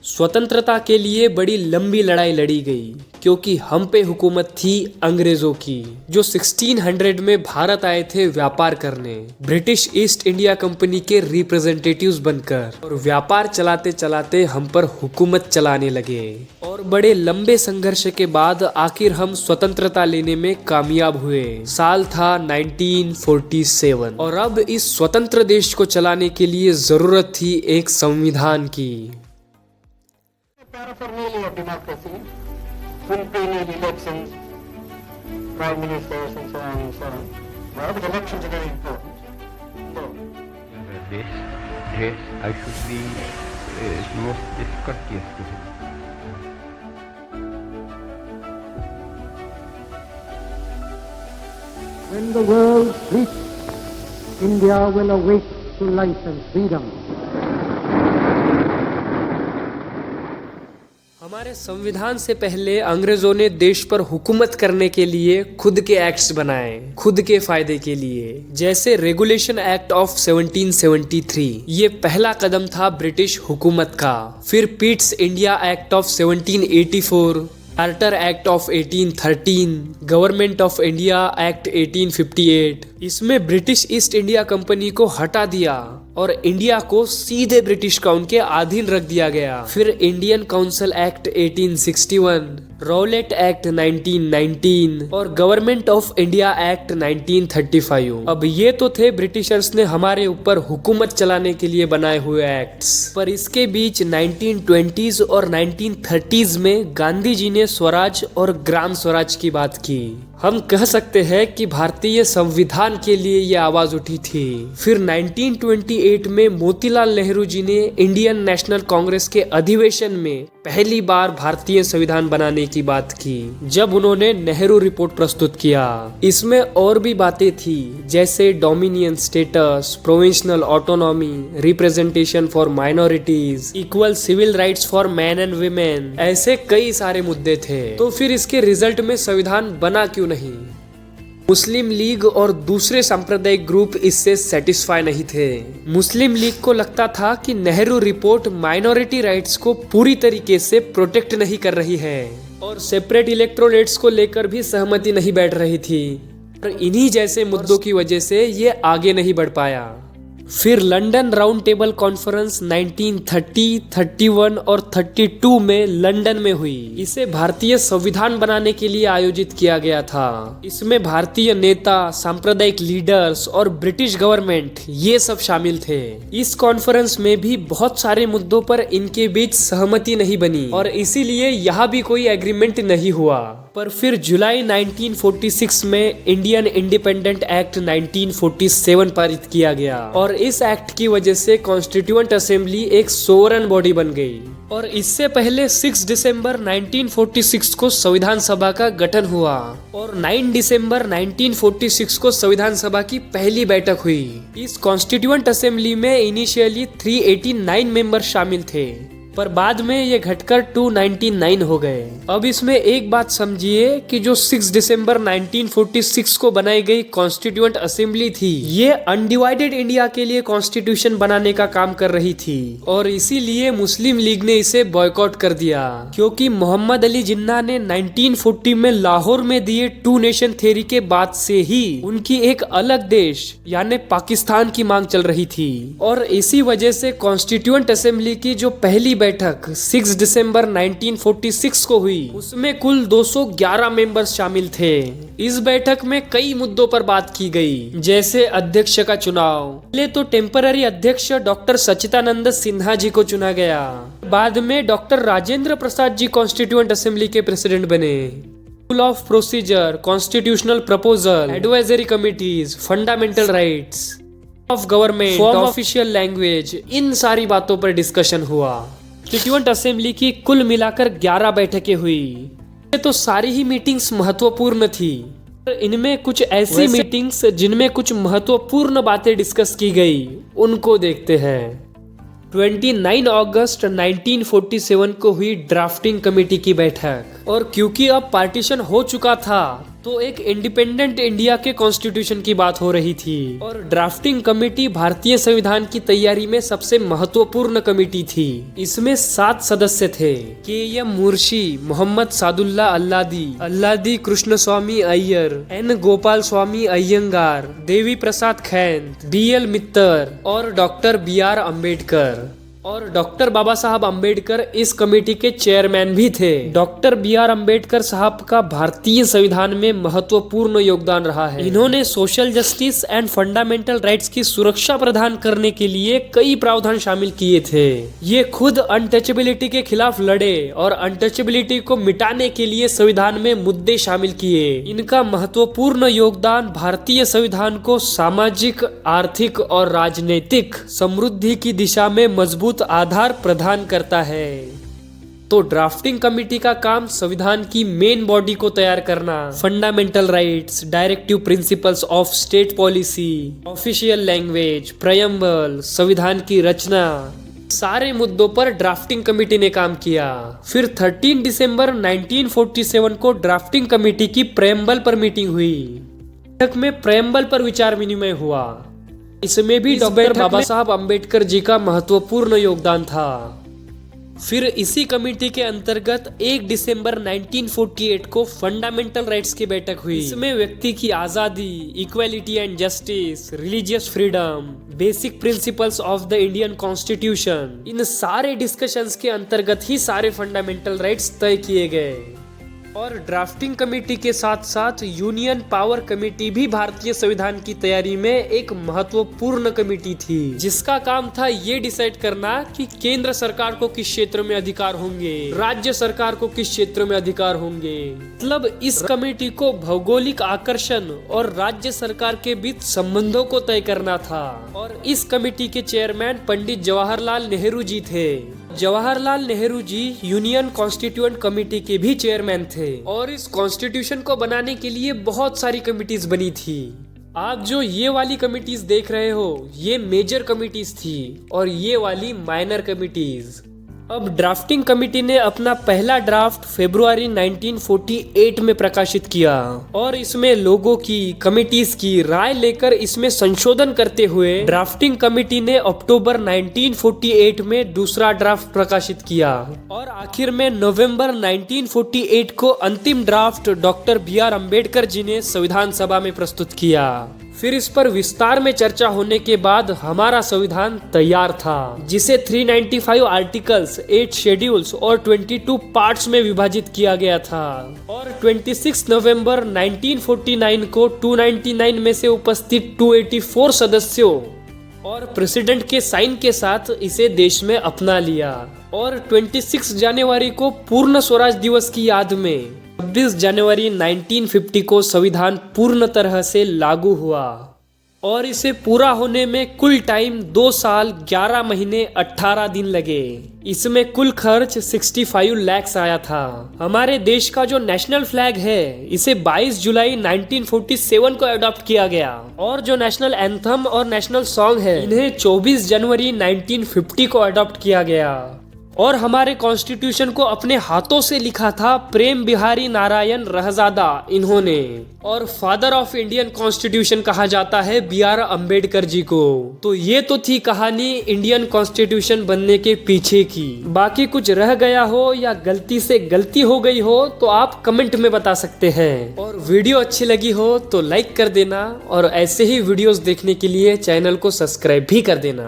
स्वतंत्रता के लिए बड़ी लंबी लड़ाई लड़ी गई क्योंकि हम पे हुकूमत थी अंग्रेजों की, जो 1600 में भारत आए थे व्यापार करने, ब्रिटिश ईस्ट इंडिया कंपनी के रिप्रेजेंटेटिव्स बनकर, और व्यापार चलाते चलाते हम पर हुकूमत चलाने लगे। और बड़े लंबे संघर्ष के बाद आखिर हम स्वतंत्रता लेने में कामयाब हुए। साल था 1947 और अब इस स्वतंत्र देश को चलाने के लिए जरूरत थी एक संविधान की। Paraphernalia of democracy, quinquennial elections, prime ministers and so on and so on. Well, but elections are very important. So, Yes, I should be most discourteous to him. when the world sleeps, India will awake to life and freedom. हमारे संविधान से पहले अंग्रेजों ने देश पर हुकूमत करने के लिए खुद के एक्ट्स बनाए, खुद के फायदे के लिए, जैसे रेगुलेशन एक्ट ऑफ 1773। ये पहला कदम था ब्रिटिश हुकूमत का। फिर Pitt's India act of 1784, charter act of 1813, government of India act 1858। इसमें ब्रिटिश ईस्ट इंडिया कंपनी को हटा दिया और इंडिया को सीधे ब्रिटिश क्राउन के अधीन रख दिया गया। फिर Indian council act 1861, Rowlatt act 1919 और गवर्नमेंट ऑफ इंडिया एक्ट 1935। अब ये तो थे ब्रिटिशर्स ने हमारे ऊपर हुकूमत चलाने के लिए बनाए हुए एक्ट्स, पर इसके बीच 1920s और 1930s में गांधी जी ने स्वराज और ग्राम स्वराज की बात की। हम कह सकते हैं कि भारतीय संविधान के लिए यह आवाज उठी थी। फिर 1928 में मोतीलाल नेहरू जी ने इंडियन नेशनल कांग्रेस के अधिवेशन में पहली बार भारतीय संविधान बनाने की बात की, जब उन्होंने नेहरू रिपोर्ट प्रस्तुत किया। इसमें और भी बातें थी, जैसे dominion status, provincial autonomy, representation for minorities, equal civil rights for man and women, ऐसे कई सारे मुद्दे थे। तो फिर इसके रिजल्ट में संविधान बना क्यों नहीं? मुस्लिम लीग और दूसरे सांप्रदायिक ग्रुप इससे सेटिस्फाई नहीं थे। मुस्लिम लीग को लगता था कि नेहरू रिपोर्ट माइनॉरिटी राइट्स को पूरी तरीके से प्रोटेक्ट नहीं कर रही है और सेपरेट इलेक्टोरेट्स को लेकर भी सहमति नहीं बैठ रही थी। और इन्हीं जैसे मुद्दों की वजह से ये आगे नहीं बढ़ पाया। फिर लंदन राउंड टेबल कॉन्फ्रेंस 1930, 31 और 32 में लंदन में हुई। इसे भारतीय संविधान बनाने के लिए आयोजित किया गया था। इसमें भारतीय नेता, सांप्रदायिक लीडर्स और ब्रिटिश गवर्नमेंट ये सब शामिल थे। इस कॉन्फ्रेंस में भी बहुत सारे मुद्दों पर इनके बीच सहमति नहीं बनी और इसीलिए यहाँ भी कोई एग्रीमेंट नहीं हुआ। पर फिर जुलाई 1946 में इंडियन इंडिपेंडेंट एक्ट 1947 पारित किया गया और इस एक्ट की वजह से कॉन्स्टिट्यूएंट असेंबली एक सोवरेन बॉडी बन गई। और इससे पहले 6 दिसंबर 1946 को संविधान सभा का गठन हुआ और 9 दिसंबर 1946 को संविधान सभा की पहली बैठक हुई। इस कॉन्स्टिट्यूएंट असेंबली में इनिशियली 389 मेंबर शामिल थे, पर बाद में ये घटकर 299 हो गए। अब इसमें एक बात समझिए कि जो 6 दिसंबर 1946 को बनाई गई कॉन्स्टिट्यूएंट असेंबली थी, ये अनडिवाइडेड इंडिया के लिए कॉन्स्टिट्यूशन बनाने का काम कर रही थी और इसीलिए मुस्लिम लीग ने इसे बॉयकॉट कर दिया, क्योंकि मोहम्मद अली जिन्ना ने 1940 में लाहौर में दिए 2 नेशन थ्योरी के बाद से ही उनकी एक अलग देश यानी पाकिस्तान की मांग चल रही थी। और इसी वजह से कॉन्स्टिट्यूएंट असेंबली की जो पहली बैठक 6 दिसंबर 1946 को हुई, उसमें कुल 211 मेंबर्स शामिल थे। इस बैठक में कई मुद्दों पर बात की गई, जैसे अध्यक्ष का चुनाव। पहले तो टेम्पररी अध्यक्ष डॉक्टर सच्चिदानंद सिन्हा जी को चुना गया, बाद में doctor Rajendra Prasad ji constituent assembly के प्रेसिडेंट बने। Rule of procedure, constitutional proposal, advisory committees, fundamental rights of government, form official language, इन सारी बातों पर डिस्कशन हुआ। कॉन्स्टिट्यूएंट असेंबली की कुल मिलाकर 11 बैठकें हुई। ये तो सारी ही मीटिंग्स महत्वपूर्ण थी। इनमें कुछ ऐसी मीटिंग्स जिनमें कुछ महत्वपूर्ण बातें डिस्कस की गई, उनको देखते हैं। 29 अगस्त 1947 को हुई ड्राफ्टिंग कमेटी की बैठक। और क्योंकि अब पार्टीशन हो चुका था तो एक इंडिपेंडेंट इंडिया के कॉन्स्टिट्यूशन की बात हो रही थी और ड्राफ्टिंग कमेटी भारतीय संविधान की तैयारी में सबसे महत्वपूर्ण कमेटी थी। इसमें 7 सदस्य थे। के.एम. मुर्शी, मोहम्मद सादुल्ला अल्लादी कृष्ण स्वामी अय्यर, एन. गोपाल स्वामी अय्यंगार, देवी प्रसाद खैंत, बी.एल. मित्तर और डॉक्टर बी.आर. अम्बेडकर। और डॉक्टर बाबा साहब अम्बेडकर इस कमेटी के चेयरमैन भी थे। Doctor B R. अम्बेडकर साहब का भारतीय संविधान में महत्वपूर्ण योगदान रहा है। इन्होंने social justice and fundamental rights की सुरक्षा प्रदान करने के लिए कई प्रावधान शामिल किए थे। ये खुद अनटचेबिलिटी के खिलाफ लड़े और अनटचेबिलिटी को मिटाने के लिए संविधान में मुद्दे शामिल किए। इनका महत्वपूर्ण योगदान भारतीय संविधान को सामाजिक, आर्थिक और राजनीतिक समृद्धि की दिशा में मजबूत आधार प्रदान करता है। तो ड्राफ्टिंग कमेटी का काम संविधान की मेन बॉडी को तैयार करना, fundamental rights, directive principles of state policy, official language, preamble, संविधान की रचना, सारे मुद्दों पर ड्राफ्टिंग कमेटी ने काम किया। फिर 13 दिसंबर 1947 को ड्राफ्टिंग कमेटी की प्रेयम्बल पर मीटिंग हुई। बैठक में प्रेयम्बल पर विचार विनिमय हुआ। इसमें भी डॉक्टर बाबा साहब अम्बेडकर जी का महत्वपूर्ण योगदान था। फिर इसी कमेटी के अंतर्गत 1 दिसंबर 1948 को फंडामेंटल राइट्स की बैठक हुई। इसमें व्यक्ति की आजादी, equality and justice, religious freedom, basic principles of the Indian constitution, इन सारे डिस्कशंस के अंतर्गत ही सारे फंडामेंटल राइट्स तय किए गए। और ड्राफ्टिंग कमेटी के साथ साथ यूनियन पावर कमेटी भी भारतीय संविधान की तैयारी में एक महत्वपूर्ण कमेटी थी, जिसका काम था ये डिसाइड करना कि केंद्र सरकार को किस क्षेत्र में अधिकार होंगे, राज्य सरकार को किस क्षेत्र में अधिकार होंगे। मतलब इस कमेटी को भौगोलिक आकर्षण और राज्य सरकार के बीच संबंधों को तय करना था। और इस कमेटी के चेयरमैन पंडित जवाहरलाल नेहरू जी थे। Jawaharlal Nehru ji union constituent committee के भी चेयरमैन थे। और इस कॉन्स्टिट्यूशन को बनाने के लिए बहुत सारी कमिटीज बनी थी। आप जो ये वाली कमिटीज देख रहे हो ये मेजर कमिटीज थी और ये वाली माइनर कमिटीज। अब ड्राफ्टिंग कमेटी ने अपना पहला ड्राफ्ट फरवरी 1948 में प्रकाशित किया और इसमें लोगों की, कमिटीज की राय लेकर इसमें संशोधन करते हुए ड्राफ्टिंग कमेटी ने अक्टूबर 1948 में दूसरा ड्राफ्ट प्रकाशित किया और आखिर में नवंबर 1948 को अंतिम draft doctor B R. Ambedkar ji ने संविधान सभा में प्रस्तुत किया। फिर इस पर विस्तार में चर्चा होने के बाद हमारा संविधान तैयार था, जिसे 395 आर्टिकल्स, 8 शेड्यूल्स और 22 पार्ट्स में विभाजित किया गया था। और 26 नवंबर 1949 को 299 में से उपस्थित 284 सदस्यों और प्रेसिडेंट के साइन के साथ इसे देश में अपना लिया। और 26 जनवरी को पूर्ण स्वराज दिवस की याद में 26 जनवरी 1950 को संविधान पूर्ण तरह से लागू हुआ और इसे पूरा होने में कुल टाइम 2 साल 11 महीने 18 दिन लगे। इसमें कुल खर्च 65 लाख आया था। हमारे देश का जो नेशनल फ्लैग है इसे 22 जुलाई 1947 को अडॉप्ट किया गया और जो नेशनल एंथम और नेशनल सॉन्ग है इन्हें 24 जनवरी 1950 को अडॉप्ट किया गया। और हमारे कॉन्स्टिट्यूशन को अपने हाथों से लिखा था प्रेम बिहारी नारायण रहजादा इन्होंने। और फादर ऑफ इंडियन कॉन्स्टिट्यूशन कहा जाता है बी.आर. अम्बेडकर जी को। तो ये तो थी कहानी इंडियन कॉन्स्टिट्यूशन बनने के पीछे की। बाकी कुछ रह गया हो या गलती से गलती हो गई हो तो आप कमेंट में बता सकते हैं। और वीडियो अच्छी लगी हो तो लाइक कर देना और ऐसे ही वीडियोस देखने के लिए चैनल को सब्सक्राइब भी कर देना।